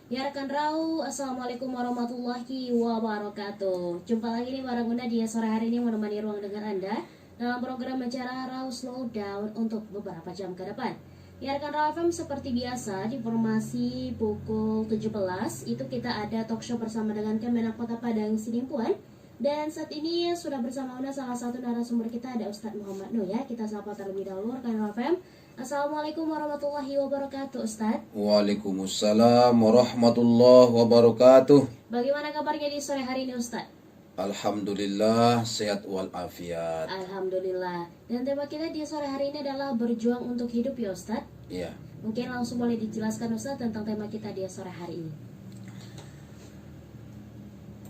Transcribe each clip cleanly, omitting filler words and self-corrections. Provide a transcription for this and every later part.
Ya rekan Rau, Assalamualaikum warahmatullahi wabarakatuh. Jumpa lagi nih bareng Bunda di sore hari ini menemani ruang dengar Anda dalam program acara Rau Slow Down untuk beberapa jam ke depan. Ya rekan Rau FM seperti biasa di informasi pukul 17 itu kita ada talk show bersama dengan Kemenak Kota Padang Sidimpuan. Dan saat ini sudah bersama Anda salah satu narasumber kita ada Ustadz Muhammad Nuh ya. Kita sapa terlebih dahulu rekan Rau FM. Assalamualaikum warahmatullahi wabarakatuh Ustadz. Waalaikumsalam warahmatullahi wabarakatuh. Bagaimana kabarnya di sore hari ini Ustadz? Alhamdulillah sehat walafiat. Alhamdulillah. Dan tema kita di sore hari ini adalah berjuang untuk hidup ya Ustadz. Iya. Mungkin langsung boleh dijelaskan Ustadz tentang tema kita di sore hari ini.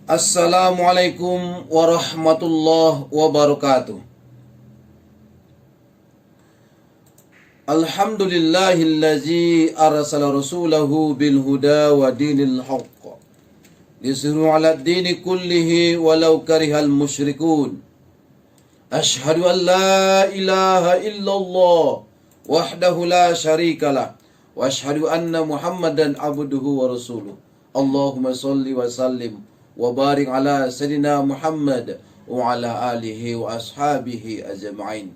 Assalamualaikum warahmatullahi wabarakatuh. Alhamdulillahillazi arsala rasulahu bil huda wa dinil haqq liyuzhirahu 'ala ad-dini kullihi walau karihal musyrikun. Ashhadu an la ilaha illallah wahdahu la syarikalah wa ashhadu anna Muhammadan abduhu wa rasuluh. Allahumma salli wa sallim wa barik ala sayyidina Muhammad wa ala alihi wa ashabihi ajma'in.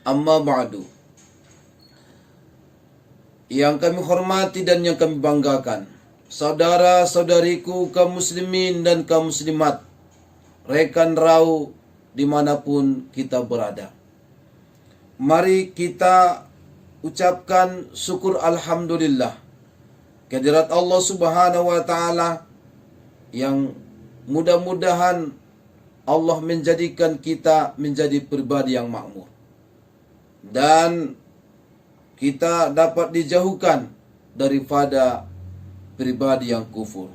Amma ba'du. Yang kami hormati dan yang kami banggakan, saudara-saudariku kaum muslimin dan kaum muslimat, rekan Rau dimanapun kita berada. Mari kita ucapkan syukur alhamdulillah kehadirat Allah subhanahu wa ta'ala, yang mudah-mudahan Allah menjadikan kita menjadi pribadi yang makmur, dan kita dapat dijauhkan daripada pribadi yang kufur.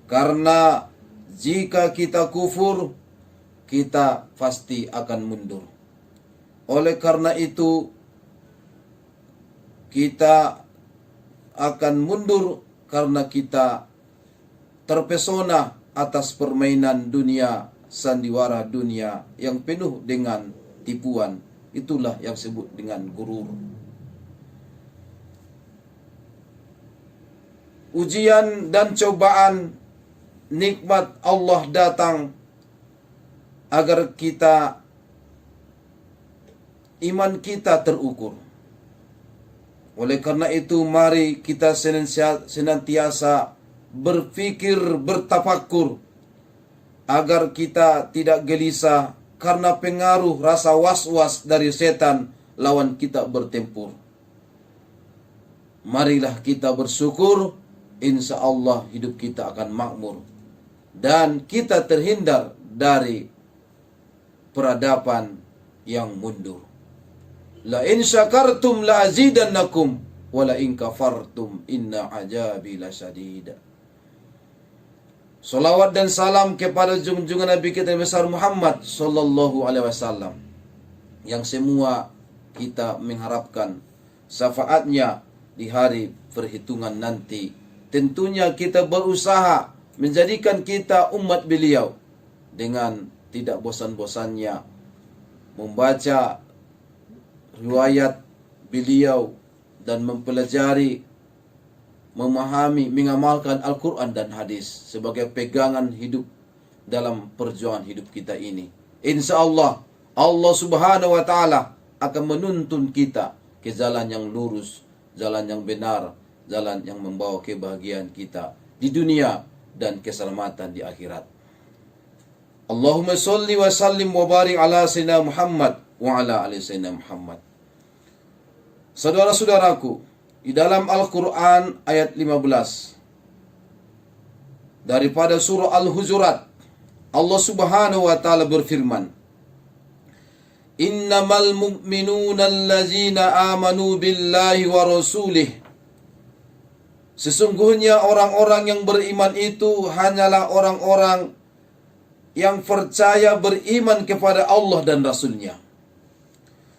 Karena jika kita kufur, kita pasti akan mundur. Oleh karena itu, kita akan mundur karena kita terpesona atas permainan dunia, sandiwara dunia yang penuh dengan tipuan. Itulah yang disebut dengan gurur. Ujian dan cobaan nikmat Allah datang agar iman kita terukur. Oleh karena itu, mari kita senantiasa berfikir, bertafakur, agar kita tidak gelisah karena pengaruh rasa was-was dari setan lawan kita bertempur. Marilah kita bersyukur, insya Allah hidup kita akan makmur dan kita terhindar dari peradaban yang mundur. La in syakartum la azidannakum wa la in kafartum inna azabi lasyadid. Salawat dan salam kepada junjungan Nabi kita besar Muhammad sallallahu alaihi wasallam, yang semua kita mengharapkan syafaatnya di hari perhitungan nanti. Tentunya kita berusaha menjadikan kita umat beliau dengan tidak bosan-bosannya membaca riwayat beliau dan mempelajari, memahami, mengamalkan Al-Quran dan hadis sebagai pegangan hidup dalam perjuangan hidup kita ini. Insya Allah, Allah subhanahu wa ta'ala akan menuntun kita ke jalan yang lurus, jalan yang benar, jalan yang membawa kebahagiaan kita di dunia dan keselamatan di akhirat. Allahumma salli wa sallim wa barik ala sayyidina Muhammad wa ala ali sayyidina Muhammad. Saudara-saudaraku, di dalam Al-Quran ayat 15 daripada surah Al-Hujurat, Allah subhanahu wa ta'ala berfirman, Innamal mu'minuna allazina amanu billahi wa rasulih. Sesungguhnya orang-orang yang beriman itu hanyalah orang-orang yang percaya beriman kepada Allah dan Rasulnya.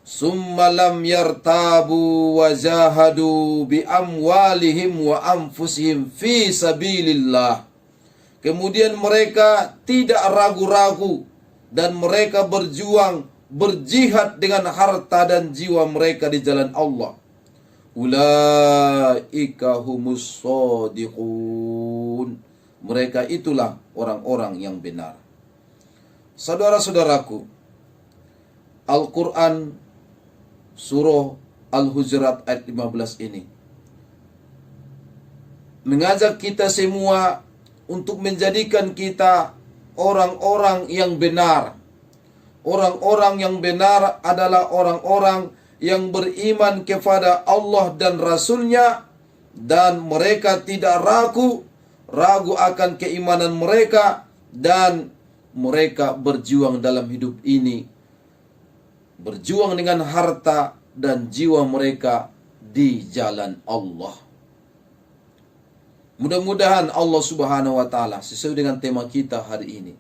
Summa lam yartabu wa jahadu bi amwalihim wa anfusihim fi sabilillah. Kemudian mereka tidak ragu-ragu dan mereka berjuang, berjihad dengan harta dan jiwa mereka di jalan Allah. Ulaika humus shadiqun. Mereka itulah orang-orang yang benar. Saudara-saudaraku, Al-Quran surah Al-Hujurat ayat 15 ini mengajak kita semua untuk menjadikan kita orang-orang yang benar. Orang-orang yang benar adalah orang-orang yang beriman kepada Allah dan Rasul-Nya, dan mereka tidak ragu akan keimanan mereka, dan mereka berjuang dalam hidup ini, berjuang dengan harta dan jiwa mereka di jalan Allah. Mudah-mudahan Allah Subhanahu wa Ta'ala sesuai dengan tema kita hari ini,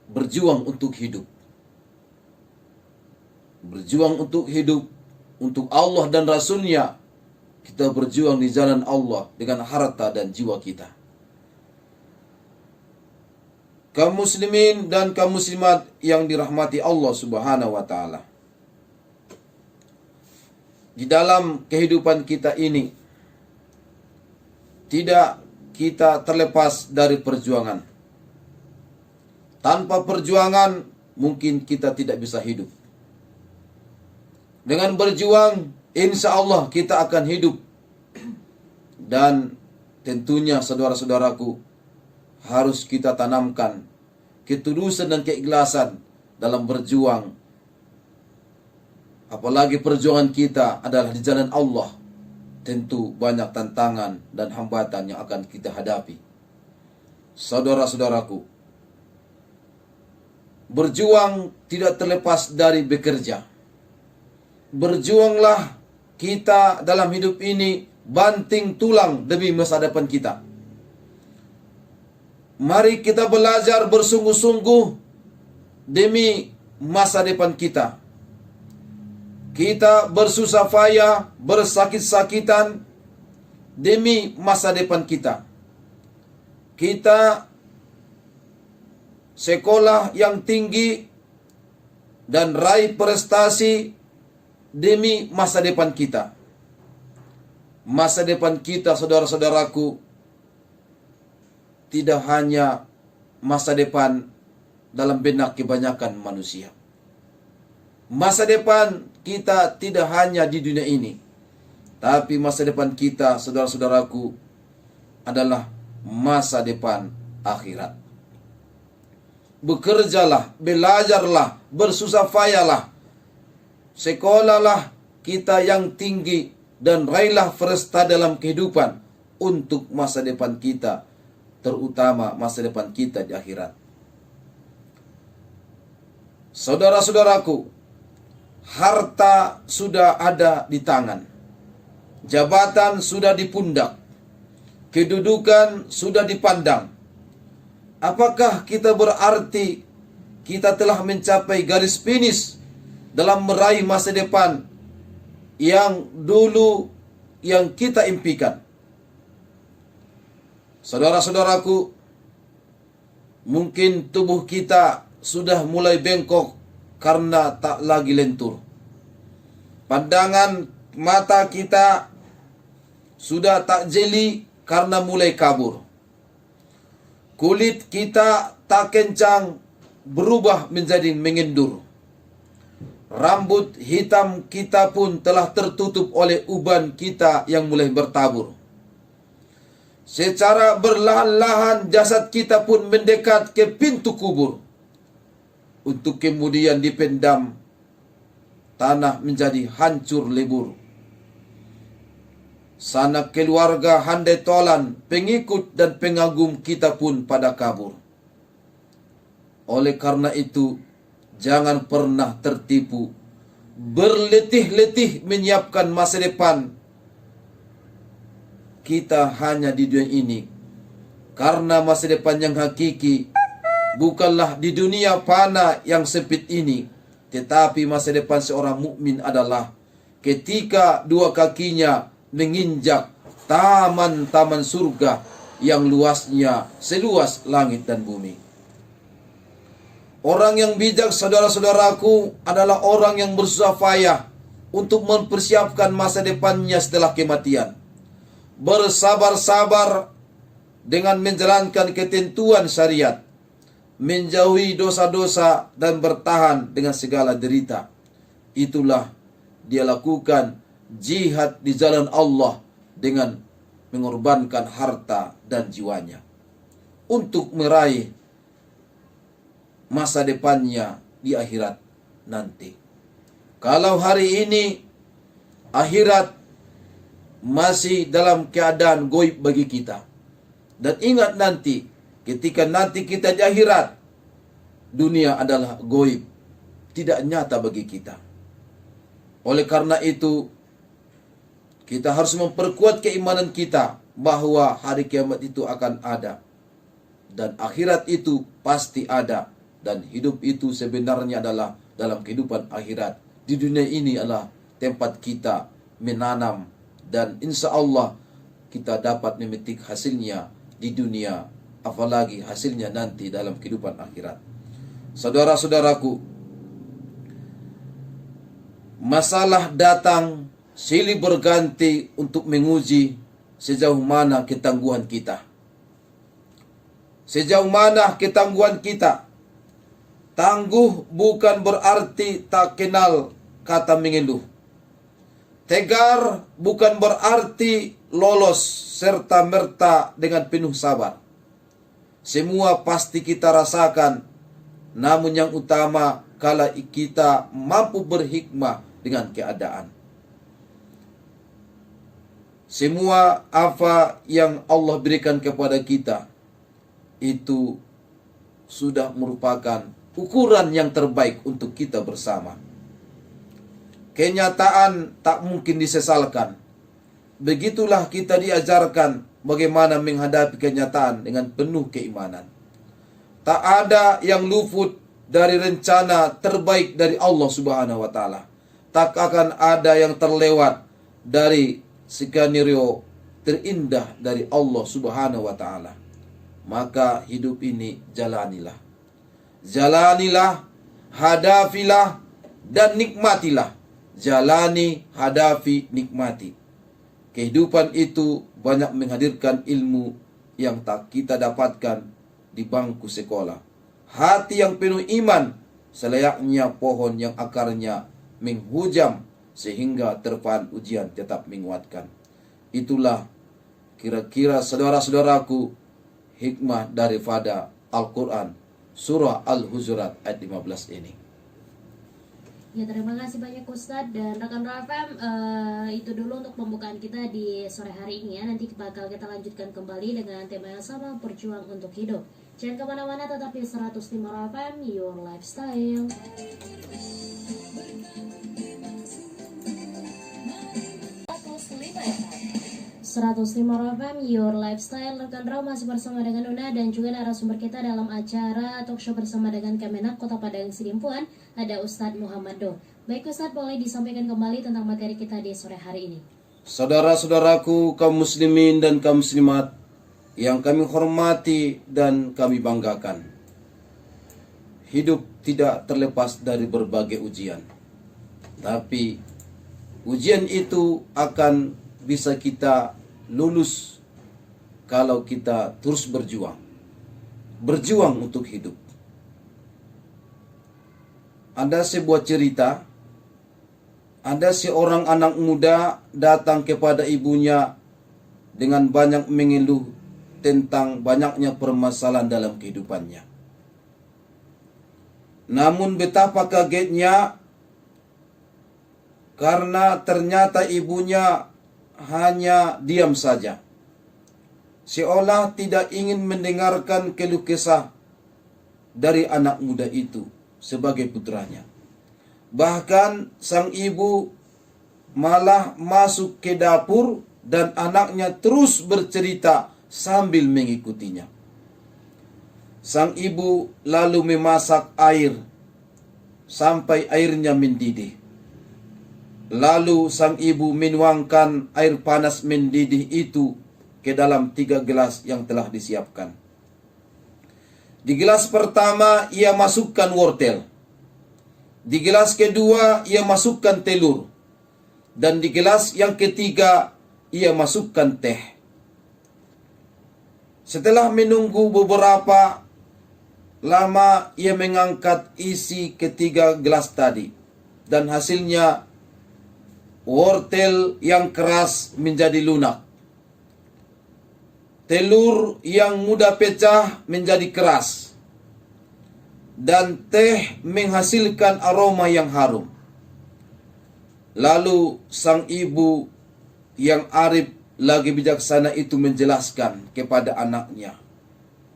berjuang untuk hidup. Berjuang untuk hidup, untuk Allah dan Rasul-Nya. Kita berjuang di jalan Allah dengan harta dan jiwa kita. Kaum muslimin dan kaum muslimat yang dirahmati Allah Subhanahu wa Ta'ala, di dalam kehidupan kita ini tidak kita terlepas dari perjuangan. Tanpa perjuangan mungkin kita tidak bisa hidup. Dengan berjuang, insya Allah kita akan hidup. Dan tentunya saudara-saudaraku, harus kita tanamkan ketulusan dan keikhlasan dalam berjuang. Apalagi perjuangan kita adalah di jalan Allah. Tentu banyak tantangan dan hambatan yang akan kita hadapi. Saudara-saudaraku, berjuang tidak terlepas dari bekerja. Berjuanglah kita dalam hidup ini, banting tulang demi masa depan kita. Mari kita belajar bersungguh-sungguh demi masa depan kita. Kita bersusah payah, bersakit-sakitan demi masa depan kita. Kita sekolah yang tinggi dan raih prestasi demi masa depan kita. Masa depan kita, saudara-saudaraku, tidak hanya masa depan dalam benak kebanyakan manusia. Masa depan kita tidak hanya di dunia ini, tapi masa depan kita, saudara-saudaraku, adalah masa depan akhirat. Bekerjalah, belajarlah, bersusah payahlah, sekolahlah kita yang tinggi, dan raihlah prestasi dalam kehidupan untuk masa depan kita, terutama masa depan kita di akhirat. Saudara-saudaraku, harta sudah ada di tangan, jabatan sudah di pundak, kedudukan sudah dipandang. Apakah kita berarti kita telah mencapai garis finish dalam meraih masa depan yang dulu yang kita impikan? Saudara-saudaraku, mungkin tubuh kita sudah mulai bengkok karena tak lagi lentur. Pandangan mata kita sudah tak jeli karena mulai kabur. Kulit kita tak kencang, berubah menjadi mengendur. Rambut hitam kita pun telah tertutup oleh uban kita yang mulai bertabur. Secara berlahan-lahan jasad kita pun mendekat ke pintu kubur, untuk kemudian dipendam tanah menjadi hancur lebur. Sanak keluarga handai tolan, pengikut dan pengagum kita pun pada kabur. Oleh karena itu, jangan pernah tertipu, berletih-letih menyiapkan masa depan kita hanya di dunia ini. Karena masa depan yang hakiki bukanlah di dunia fana yang sempit ini, tetapi masa depan seorang mukmin adalah ketika dua kakinya menginjak taman-taman surga yang luasnya seluas langit dan bumi. Orang yang bijak, saudara-saudaraku, adalah orang yang bersusah payah untuk mempersiapkan masa depannya setelah kematian. Bersabar-sabar dengan menjalankan ketentuan syariat, menjauhi dosa-dosa dan bertahan dengan segala derita. Itulah dia lakukan jihad di jalan Allah dengan mengorbankan harta dan jiwanya untuk meraih masa depannya di akhirat nanti. Kalau hari ini akhirat masih dalam keadaan goib bagi kita, dan ingat nanti ketika nanti kita di akhirat, dunia adalah goib, tidak nyata bagi kita. Oleh karena itu, kita harus memperkuat keimanan kita bahwa hari kiamat itu akan ada, dan akhirat itu pasti ada, dan hidup itu sebenarnya adalah dalam kehidupan akhirat. Di dunia ini adalah tempat kita menanam, dan insya Allah kita dapat memetik hasilnya di dunia, apalagi hasilnya nanti dalam kehidupan akhirat. Saudara-saudaraku, masalah datang silih berganti untuk menguji sejauh mana ketangguhan kita. Sejauh mana ketangguhan kita. Tangguh bukan berarti tak kenal kata mengeluh. Tegar bukan berarti lolos serta merta dengan penuh sabar. Semua pasti kita rasakan, namun yang utama kala kita mampu berhikmah dengan keadaan. Semua apa yang Allah berikan kepada kita itu sudah merupakan ukuran yang terbaik untuk kita bersama. Kenyataan tak mungkin disesalkan. Begitulah kita diajarkan bagaimana menghadapi kenyataan dengan penuh keimanan. Tak ada yang luput dari rencana terbaik dari Allah Subhanahu wa taala. Tak akan ada yang terlewat dari skenario terindah dari Allah Subhanahu wa taala. Maka hidup ini jalanilah. Jalanilah, hadafilah, dan nikmatilah. Jalani, hadafi, nikmati. Kehidupan itu banyak menghadirkan ilmu yang tak kita dapatkan di bangku sekolah. Hati yang penuh iman, selayaknya pohon yang akarnya menghujam sehingga terpaan ujian tetap menguatkan. Itulah kira-kira saudara-saudaraku hikmah daripada Al-Quran surah Al-Hujurat ayat 15 ini. Ya, terima kasih banyak Ustadz dan rekan RFM. Itu dulu untuk pembukaan kita di sore hari ini ya. Nanti bakal kita lanjutkan kembali dengan tema yang sama, berjuang untuk hidup. Jangan kemana-mana, tetap di 105 RFM, Your Lifestyle. 105 FM, Your Lifestyle. Rekan Raw masih bersama dengan Una dan juga narasumber kita dalam acara talk show bersama dengan Kemenak Kota Padang Sidimpuan, ada Ustadz Muhammad Do. Baik Ustadz, boleh disampaikan kembali tentang materi kita di sore hari ini. Saudara-saudaraku kaum muslimin dan kaum muslimat yang kami hormati dan kami banggakan, hidup tidak terlepas dari berbagai ujian. Tapi ujian itu akan bisa kita lulus kalau kita terus berjuang. Berjuang untuk hidup. Ada sebuah cerita, ada seorang anak muda datang kepada ibunya dengan banyak mengeluh tentang banyaknya permasalahan dalam kehidupannya. Namun betapa kagetnya karena ternyata ibunya hanya diam saja, seolah tidak ingin mendengarkan keluh kesah dari anak muda itu sebagai putranya. Bahkan sang ibu malah masuk ke dapur dan anaknya terus bercerita sambil mengikutinya. Sang ibu lalu memasak air sampai airnya mendidih. Lalu sang ibu menuangkan air panas mendidih itu ke dalam 3 gelas yang telah disiapkan. Di gelas pertama ia masukkan wortel. Di gelas kedua ia masukkan telur. Dan di gelas yang ketiga, ia masukkan teh. Setelah menunggu beberapa lama, ia mengangkat isi ketiga gelas tadi. Dan hasilnya, wortel yang keras menjadi lunak. Telur yang mudah pecah menjadi keras. Dan teh menghasilkan aroma yang harum. Lalu sang ibu yang arif lagi bijaksana itu menjelaskan kepada anaknya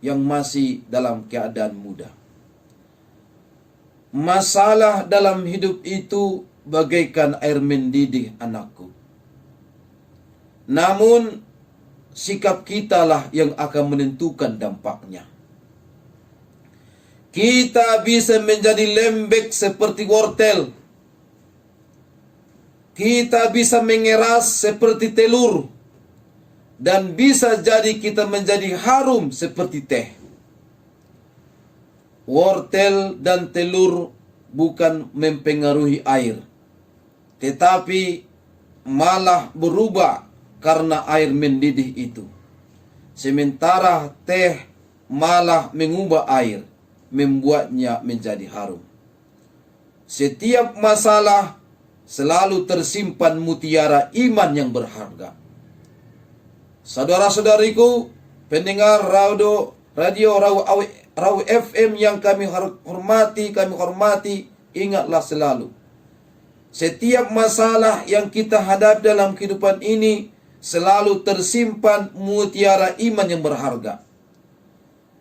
yang masih dalam keadaan muda. Masalah dalam hidup itu bagaikan air mendidih, anakku. Namun sikap kitalah yang akan menentukan dampaknya. Kita bisa menjadi lembek seperti wortel. Kita bisa mengeras seperti telur. Dan bisa jadi kita menjadi harum seperti teh. Wortel dan telur bukan mempengaruhi air, tetapi malah berubah karena air mendidih itu. Sementara teh malah mengubah air, membuatnya menjadi harum. Setiap masalah selalu tersimpan mutiara iman yang berharga. Saudara-saudariku, pendengar radio Raw FM yang kami hormati, ingatlah selalu. Setiap masalah yang kita hadapi dalam kehidupan ini selalu tersimpan mutiara iman yang berharga.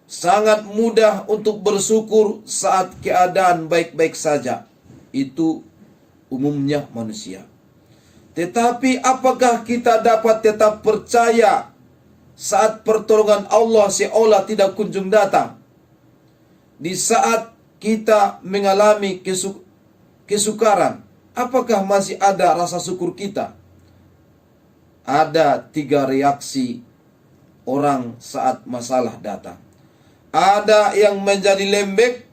Sangat mudah untuk bersyukur saat keadaan baik-baik saja. Itu umumnya manusia. Tetapi apakah kita dapat tetap percaya saat pertolongan Allah seolah tidak kunjung datang? Di saat kita mengalami kesukaran, apakah masih ada rasa syukur kita? Ada 3 reaksi orang saat masalah datang. Ada yang menjadi lembek,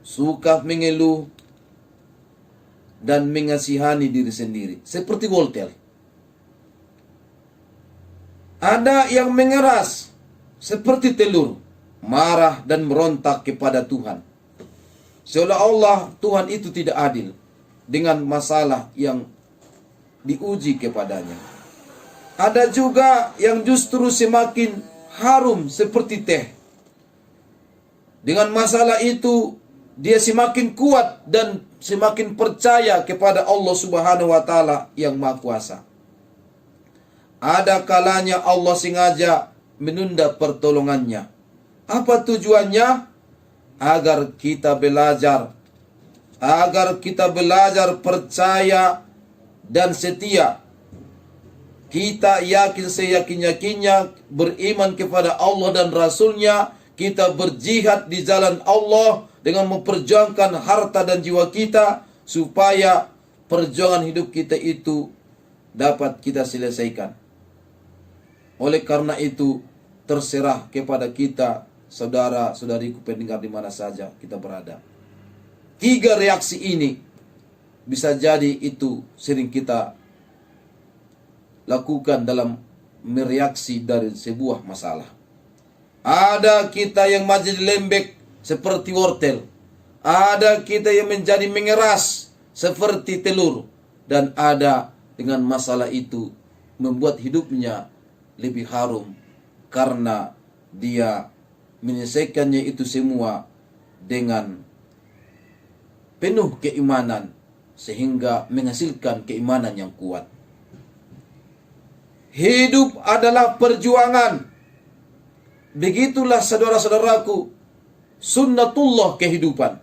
suka mengeluh, dan mengasihani diri sendiri, seperti wortel. Ada yang mengeras, seperti telur, marah dan merontak kepada Tuhan. Seolah-olah Tuhan itu tidak adil dengan masalah yang diuji kepadanya. Ada juga yang justru semakin harum seperti teh. Dengan masalah itu, dia semakin kuat dan semakin percaya kepada Allah Subhanahu wa Ta'ala yang Maha Kuasa. Ada kalanya Allah sengaja menunda pertolongannya. Apa tujuannya? Agar kita belajar percaya dan setia. Kita yakin seyakin-yakinnya beriman kepada Allah dan Rasulnya. Kita berjihad di jalan Allah dengan memperjuangkan harta dan jiwa kita supaya perjuangan hidup kita itu dapat kita selesaikan. Oleh karena itu, terserah kepada kita, saudara-saudariku pendengar di mana saja kita berada. 3 reaksi ini bisa jadi itu sering kita lakukan dalam mereaksi dari sebuah masalah. Ada kita yang menjadi lembek seperti wortel. Ada kita yang menjadi mengeras seperti telur. Dan ada dengan masalah itu membuat hidupnya lebih harum. Karena dia menyelesaikannya itu semua dengan penuh keimanan. Sehingga menghasilkan keimanan yang kuat. Hidup adalah perjuangan. Begitulah saudara-saudaraku, sunnatullah kehidupan.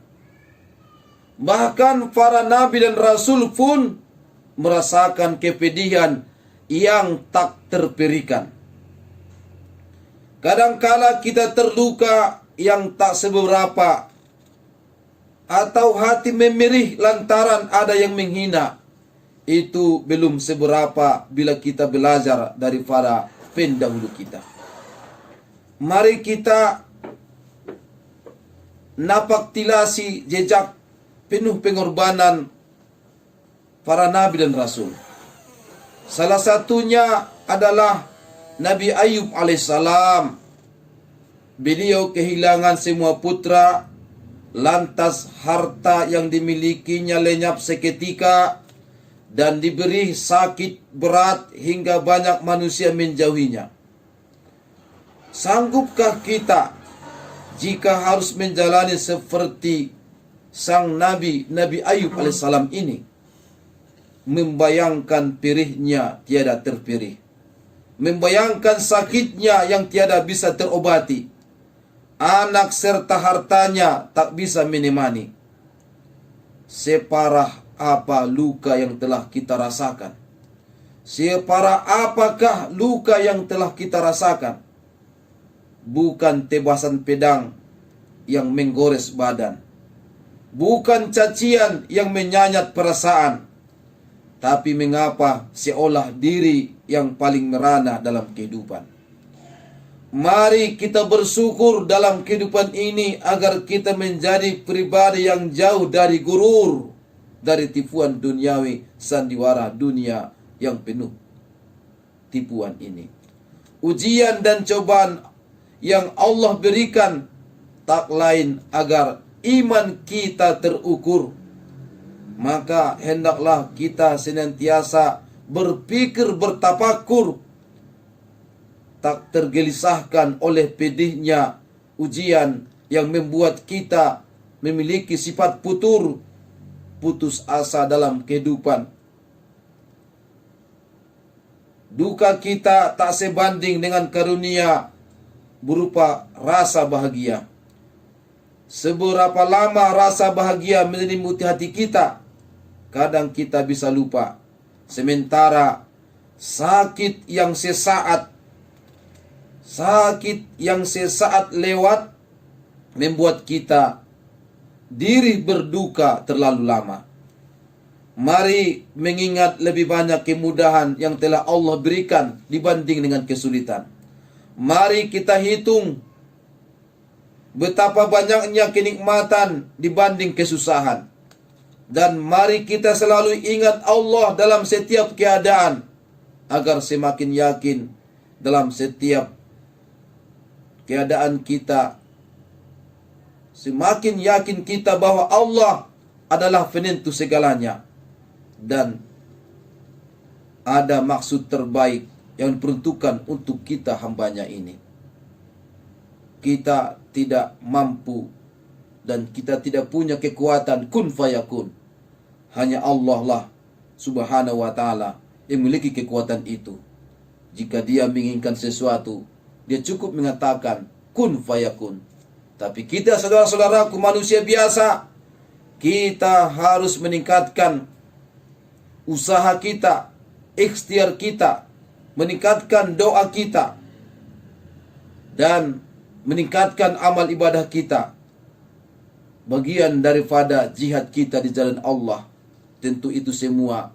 Bahkan para nabi dan rasul pun merasakan kepedihan yang tak terperikan. Kadangkala kita terluka yang tak seberapa, atau hati memirih lantaran ada yang menghina. Itu belum seberapa bila kita belajar dari para pendahulu kita. Mari kita napak tilasi jejak penuh pengorbanan para nabi dan rasul. Salah satunya adalah Nabi Ayub alaihissalam. Beliau kehilangan semua putra, lantas harta yang dimilikinya lenyap seketika dan diberi sakit berat hingga banyak manusia menjauhinya. Sanggupkah kita jika harus menjalani seperti sang Nabi Ayub alaihissalam ini? Membayangkan pirihnya tiada terpirih, membayangkan sakitnya yang tiada bisa terobati, anak serta hartanya tak bisa menemani. Separah apa luka yang telah kita rasakan? Separah apakah luka yang telah kita rasakan? Bukan tebasan pedang yang menggores badan, bukan cacian yang menyayat perasaan, tapi mengapa seolah diri yang paling merana dalam kehidupan. Mari kita bersyukur dalam kehidupan ini agar kita menjadi pribadi yang jauh dari gurur, dari tipuan duniawi, sandiwara dunia yang penuh tipuan ini. Ujian dan cobaan yang Allah berikan tak lain agar iman kita terukur. Maka hendaklah kita senantiasa berpikir, bertafakur, tak tergelisahkan oleh pedihnya ujian yang membuat kita memiliki sifat putus asa dalam kehidupan. Duka kita tak sebanding dengan karunia berupa rasa bahagia. Seberapa lama rasa bahagia menyelimuti hati kita, kadang kita bisa lupa. Sementara sakit yang sesaat lewat membuat kita diri berduka terlalu lama. Mari mengingat lebih banyak kemudahan yang telah Allah berikan dibanding dengan kesulitan. Mari kita hitung betapa banyaknya kenikmatan dibanding kesusahan. Dan mari kita selalu ingat Allah dalam setiap keadaan, agar semakin yakin dalam setiap keadaan kita. Semakin yakin kita bahwa Allah adalah penentu segalanya, dan ada maksud terbaik yang diperuntukkan untuk kita hambanya ini. Kita tidak mampu dan kita tidak punya kekuatan kun fayakun. Hanya Allah lah subhanahu wa ta'ala yang memiliki kekuatan itu. Jika dia menginginkan sesuatu, dia cukup mengatakan kun fayakun. Tapi kita, saudara-saudaraku, manusia biasa, kita harus meningkatkan usaha kita, ikhtiar kita, meningkatkan doa kita, dan meningkatkan amal ibadah kita. Bagian daripada jihad kita di jalan Allah. Tentu itu semua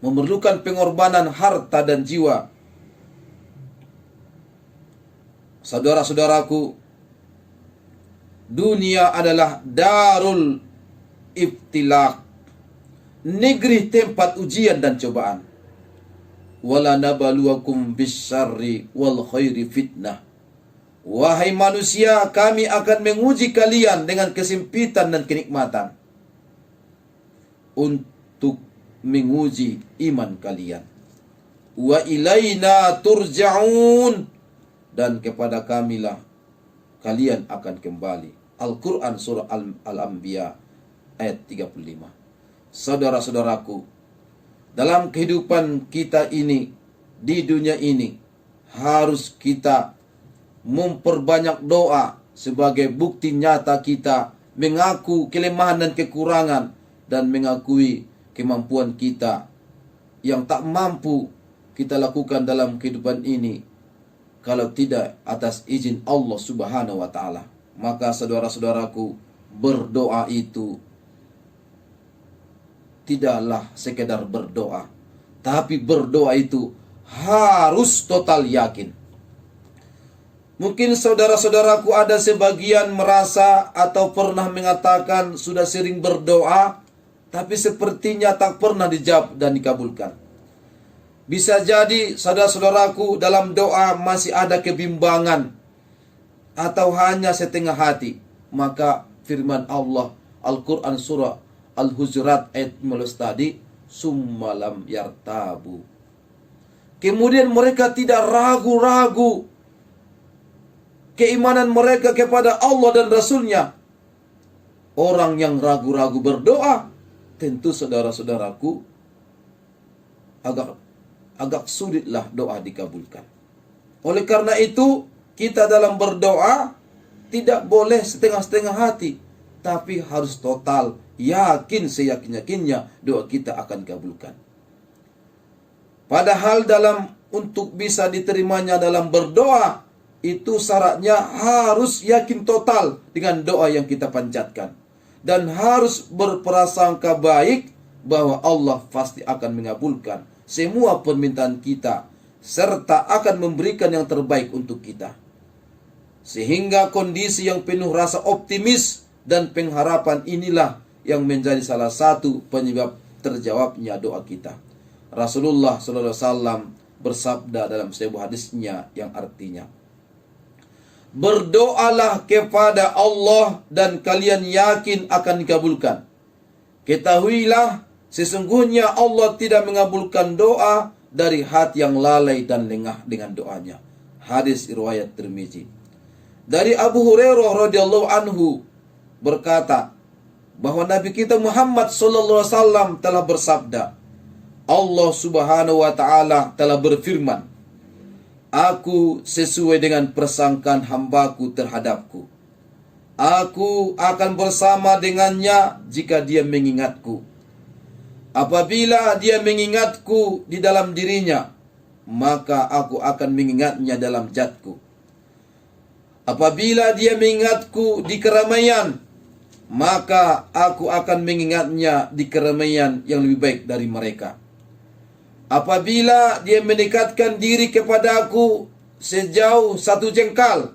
memerlukan pengorbanan harta dan jiwa. Saudara-saudaraku, dunia adalah darul ibtilak, negeri tempat ujian dan cobaan. Wala nabaluwakum bisyarri wal khairi fitnah. Wahai manusia, kami akan menguji kalian dengan kesempitan dan kenikmatan, untuk menguji iman kalian. Wa ilaina turja'un, dan kepada kamilah kalian akan kembali. Al-Quran surah Al-Anbiya ayat 35. Saudara-saudaraku, dalam kehidupan kita ini, di dunia ini, harus kita memperbanyak doa sebagai bukti nyata kita mengaku kelemahan dan kekurangan, dan mengakui kemampuan kita yang tak mampu kita lakukan dalam kehidupan ini kalau tidak atas izin Allah subhanahu wa ta'ala. Maka saudara-saudaraku, berdoa itu tidaklah sekedar berdoa, tapi berdoa itu harus total yakin. Mungkin saudara-saudaraku ada sebagian merasa atau pernah mengatakan sudah sering berdoa, tapi sepertinya tak pernah dijawab dan dikabulkan. Bisa jadi saudara-saudaraku dalam doa masih ada kebimbangan atau hanya setengah hati. Maka firman Allah Al-Quran surah Al-Hujurat ayat 15 tadi, summalam yartabu. Kemudian mereka tidak ragu-ragu keimanan mereka kepada Allah dan Rasulnya. Orang yang ragu-ragu berdoa, tentu saudara-saudaraku, agak sulitlah doa dikabulkan. Oleh karena itu, kita dalam berdoa tidak boleh setengah-setengah hati, tapi harus total, yakin seyakin-yakinnya doa kita akan dikabulkan. Padahal untuk bisa diterimanya dalam berdoa, itu syaratnya harus yakin total dengan doa yang kita panjatkan. Dan harus berprasangka baik bahwa Allah pasti akan mengabulkan semua permintaan kita, serta akan memberikan yang terbaik untuk kita. Sehingga kondisi yang penuh rasa optimis dan pengharapan inilah yang menjadi salah satu penyebab terjawabnya doa kita. Rasulullah SAW bersabda dalam sebuah hadisnya yang artinya, berdoalah kepada Allah dan kalian yakin akan dikabulkan. Ketahuilah, sesungguhnya Allah tidak mengabulkan doa dari hati yang lalai dan lengah dengan doanya. Hadis riwayat Tirmizi. Dari Abu Hurairah radhiyallahu anhu berkata bahwa Nabi kita Muhammad sallallahu alaihi wasallam telah bersabda, Allah Subhanahu wa taala telah berfirman, Aku sesuai dengan persangkaan hambaku terhadapku. Aku akan bersama dengannya jika dia mengingatku. Apabila dia mengingatku di dalam dirinya, maka aku akan mengingatnya dalam jatku. Apabila dia mengingatku di keramaian, maka aku akan mengingatnya di keramaian yang lebih baik dari mereka. Apabila dia mendekatkan diri kepadaku sejauh 1 jengkal,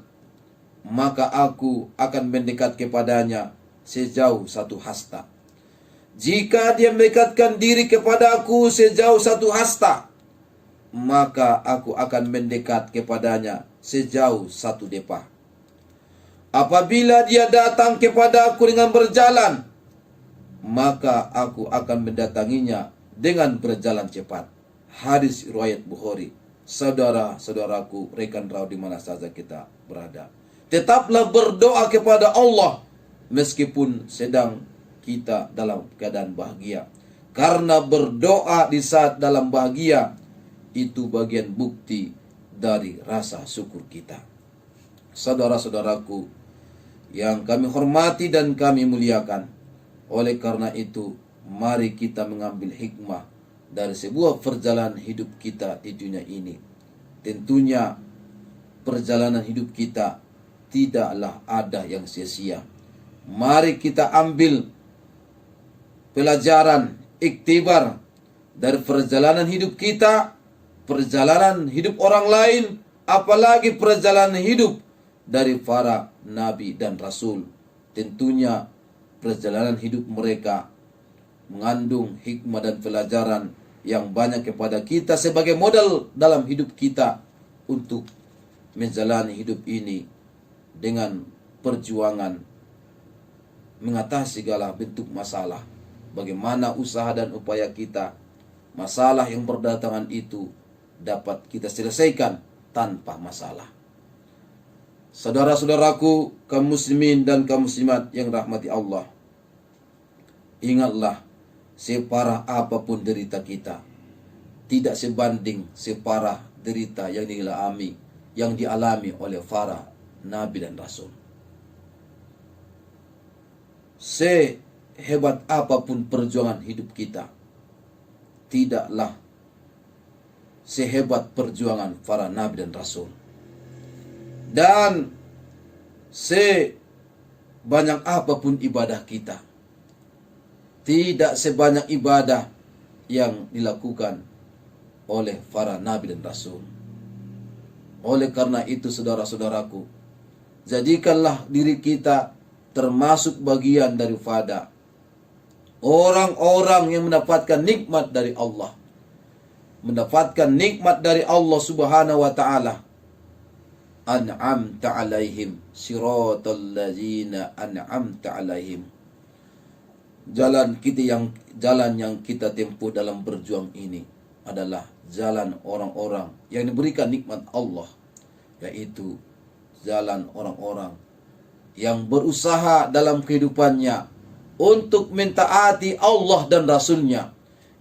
maka aku akan mendekat kepadanya sejauh 1 hasta. Jika dia mendekatkan diri kepadaku sejauh 1 hasta, maka aku akan mendekat kepadanya sejauh 1 depah. Apabila dia datang kepadaku dengan berjalan, maka aku akan mendatanginya dengan berjalan cepat. Hadis riwayat Bukhari. Saudara-saudaraku, rekan raw di mana saja kita berada, tetaplah berdoa kepada Allah meskipun sedang kita dalam keadaan bahagia. Karena berdoa di saat dalam bahagia itu bagian bukti dari rasa syukur kita. Saudara-saudaraku yang kami hormati dan kami muliakan, oleh karena itu mari kita mengambil hikmah dari sebuah perjalanan hidup kita di dunia ini. Tentunya perjalanan hidup kita tidaklah ada yang sia-sia. Mari kita ambil pelajaran, iktibar dari perjalanan hidup kita, perjalanan hidup orang lain, apalagi perjalanan hidup dari para nabi dan rasul. Tentunya perjalanan hidup mereka mengandung hikmah dan pelajaran yang banyak kepada kita sebagai modal dalam hidup kita untuk menjalani hidup ini dengan perjuangan mengatasi segala bentuk masalah. Bagaimana usaha dan upaya kita, masalah yang berdatangan itu dapat kita selesaikan tanpa masalah. Saudara-saudaraku, kaum muslimin dan kaum muslimat yang rahmati Allah, ingatlah, separah apapun derita kita, tidak sebanding separah derita yang dialami oleh para nabi dan rasul. Sehebat apapun perjuangan hidup kita, tidaklah sehebat perjuangan para nabi dan rasul. Dan sebanyak apapun ibadah kita, tidak sebanyak ibadah yang dilakukan oleh para nabi dan rasul. Oleh karena itu, saudara-saudaraku, jadikanlah diri kita termasuk bagian daripada orang-orang yang mendapatkan nikmat dari Allah. mendapatkan nikmat dari Allah Subhanahu wa taala. An'amta 'alaihim siratal ladzina an'amta 'alaihim. Jalan yang kita tempuh dalam berjuang ini adalah jalan orang-orang yang diberikan nikmat Allah, yaitu jalan orang-orang yang berusaha dalam kehidupannya untuk mentaati Allah dan Rasul-Nya.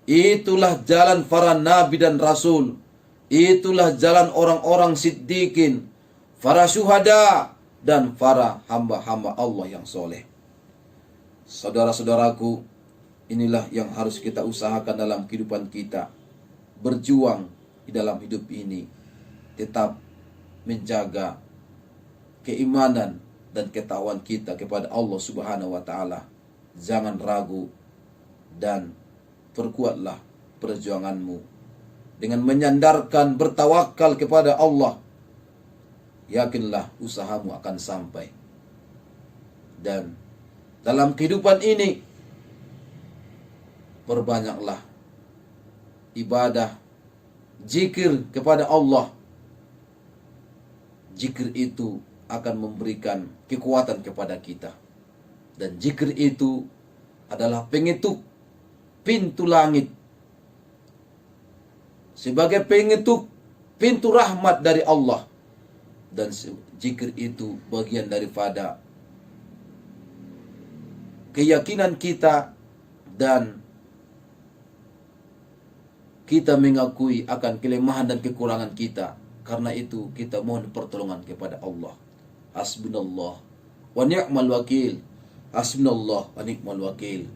Itulah jalan para nabi dan rasul. Itulah jalan orang-orang siddiqin, para syuhada, dan para hamba-hamba Allah yang soleh. Saudara-saudaraku, inilah yang harus kita usahakan dalam kehidupan kita. Berjuang di dalam hidup ini, tetap menjaga keimanan dan ketakwaan kita kepada Allah Subhanahu wa taala. Jangan ragu dan perkuatlah perjuanganmu dengan menyandarkan bertawakal kepada Allah. Yakinlah usahamu akan sampai. Dan dalam kehidupan ini, perbanyaklah ibadah, zikir kepada Allah. Zikir itu akan memberikan kekuatan kepada kita. Dan zikir itu adalah pengetuk pintu langit. Sebagai pengetuk pintu rahmat dari Allah. Dan zikir itu bagian daripada keyakinan kita, dan kita mengakui akan kelemahan dan kekurangan kita. Karena itu kita mohon pertolongan kepada Allah. Hasbunallah wa ni'mal wakil. Hasbunallah wa ni'mal wakil.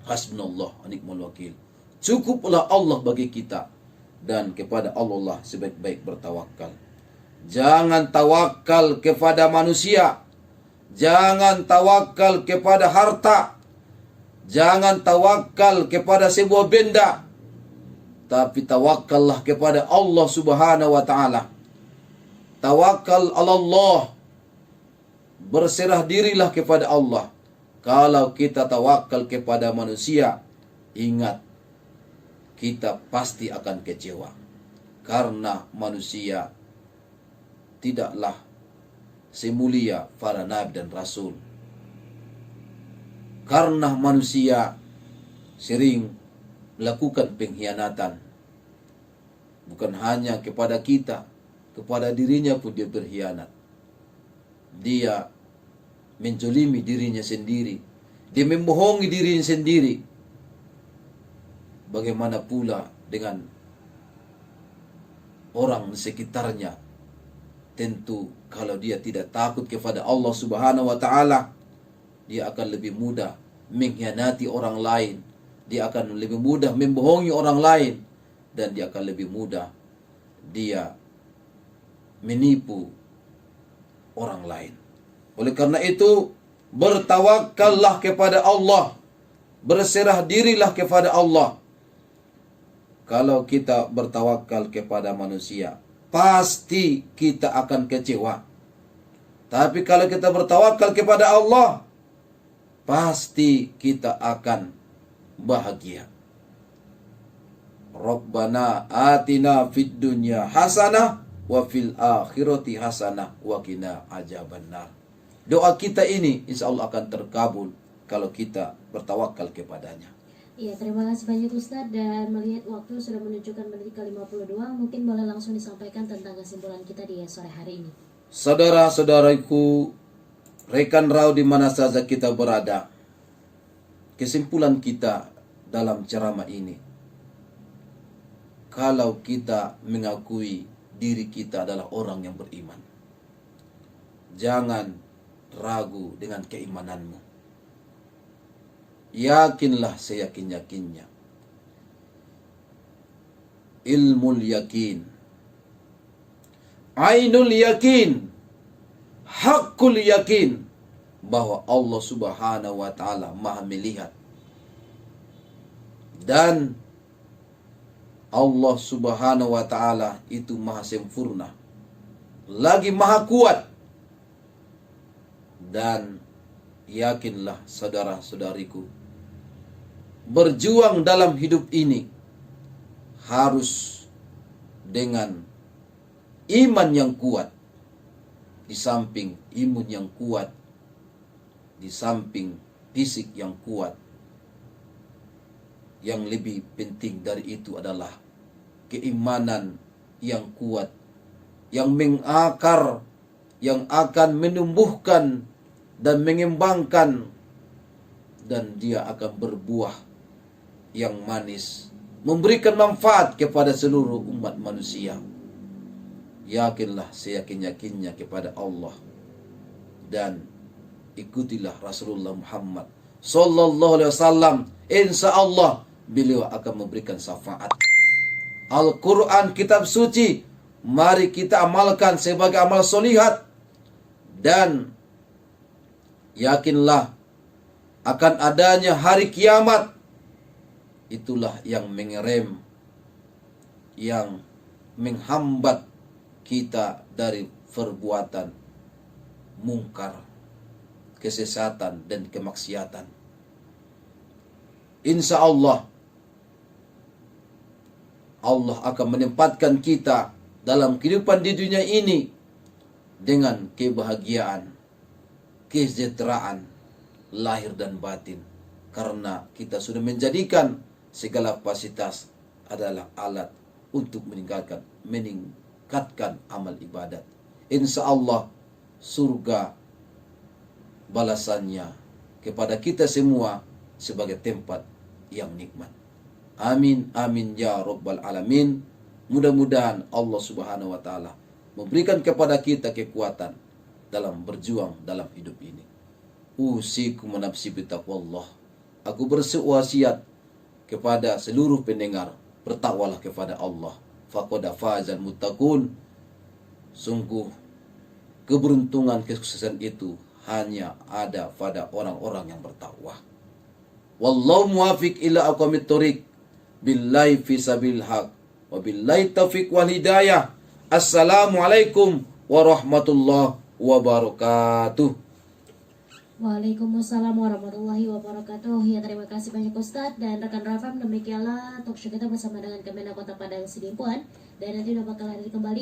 Hasbunallah wa ni'mal wakil. Cukuplah Allah bagi kita, dan kepada Allah lah sebaik-baik bertawakal. Jangan tawakal kepada manusia. Jangan tawakal kepada harta. Jangan tawakal kepada sebuah benda. Tapi tawakallah kepada Allah Subhanahu wa taala. Tawakal Allah. Berserah dirilah kepada Allah. Kalau kita tawakal kepada manusia, ingat, kita pasti akan kecewa. Karena manusia tidaklah semulia para nabi dan rasul. Karena manusia sering melakukan pengkhianatan. Bukan hanya kepada kita, kepada dirinya pun dia berkhianat. Dia menzalimi dirinya sendiri. Dia membohongi dirinya sendiri. Bagaimana pula dengan orang di sekitarnya? Tentu kalau dia tidak takut kepada Allah Subhanahu wa taala, dia akan lebih mudah mengkhianati orang lain. Dia akan lebih mudah membohongi orang lain, dan dia akan lebih mudah dia menipu orang lain. Oleh karena itu, bertawakallah kepada Allah. Berserah dirilah kepada Allah. Kalau kita bertawakal kepada manusia, pasti kita akan kecewa. Tapi kalau kita bertawakal kepada Allah, pasti kita akan bahagia. Rabbana atina fid dunya hasanah wa fil akhirati hasanah wa qina adzabannar. Doa kita ini insya Allah akan terkabul kalau kita bertawakal kepadanya. Iya, terima kasih banyak Ustadz, dan melihat waktu sudah menunjukkan menit ke-52, mungkin boleh langsung disampaikan tentang kesimpulan kita di sore hari ini. Saudara-saudariku, rekan rau di mana saja kita berada, kesimpulan kita dalam ceramah ini, kalau kita mengakui diri kita adalah orang yang beriman, jangan ragu dengan keimananmu. Yakinlah seyakin-yakinnya. Ilmul yakin, ainul yakin, hakul yakin, bahwa Allah Subhanahu wa taala Maha melihat, dan Allah Subhanahu wa taala itu Maha sempurna, lagi Maha kuat. Dan yakinlah saudara-saudariku, berjuang dalam hidup ini harus dengan iman yang kuat, di samping imun yang kuat, di samping fisik yang kuat, yang lebih penting dari itu adalah keimanan yang kuat, yang mengakar, yang akan menumbuhkan dan mengembangkan, dan dia akan berbuah yang manis, memberikan manfaat kepada seluruh umat manusia. Yakinlah seyakin-yakinnya kepada Allah, dan ikutilah Rasulullah Muhammad sallallahu alaihi wasallam. Insya Allah beliau akan memberikan syafaat. Al-Quran, kitab suci, mari kita amalkan sebagai amal solihat, dan yakinlah akan adanya hari kiamat. Itulah yang mengerem, yang menghambat kita dari perbuatan mungkar, kesesatan, dan kemaksiatan. Insya Allah, Allah akan menempatkan kita dalam kehidupan di dunia ini dengan kebahagiaan, kesejahteraan, lahir dan batin. Karena kita sudah menjadikan segala kapasitas adalah alat untuk meningkatkan amal ibadat. Insya Allah surga balasannya kepada kita semua sebagai tempat yang nikmat. Amin, amin ya rabbal alamin. Mudah-mudahan Allah subhanahu wa ta'ala memberikan kepada kita kekuatan dalam berjuang dalam hidup ini. Usikum nafsi bitaqwallah. Aku berwasiat kepada seluruh pendengar, bertakwalah kepada Allah. Faqad fazal muttaqun. Sungguh keberuntungan, kesuksesan itu hanya ada pada orang-orang yang bertakwa. Wallahu muwafiq ila aqwamit thoriq. Billahi fi sabil haq. Wa billahi taufiq wal hidayah. Assalamualaikum warahmatullahi wabarakatuh. Waalaikumsalam warahmatullahi wabarakatuh. Ya, terima kasih banyak Ustadz dan rekan Rafam. Demikianlah talkshow kita bersama dengan Kemenang Kota Padang Sidimpuan. Dan nanti udah bakal hadir kembali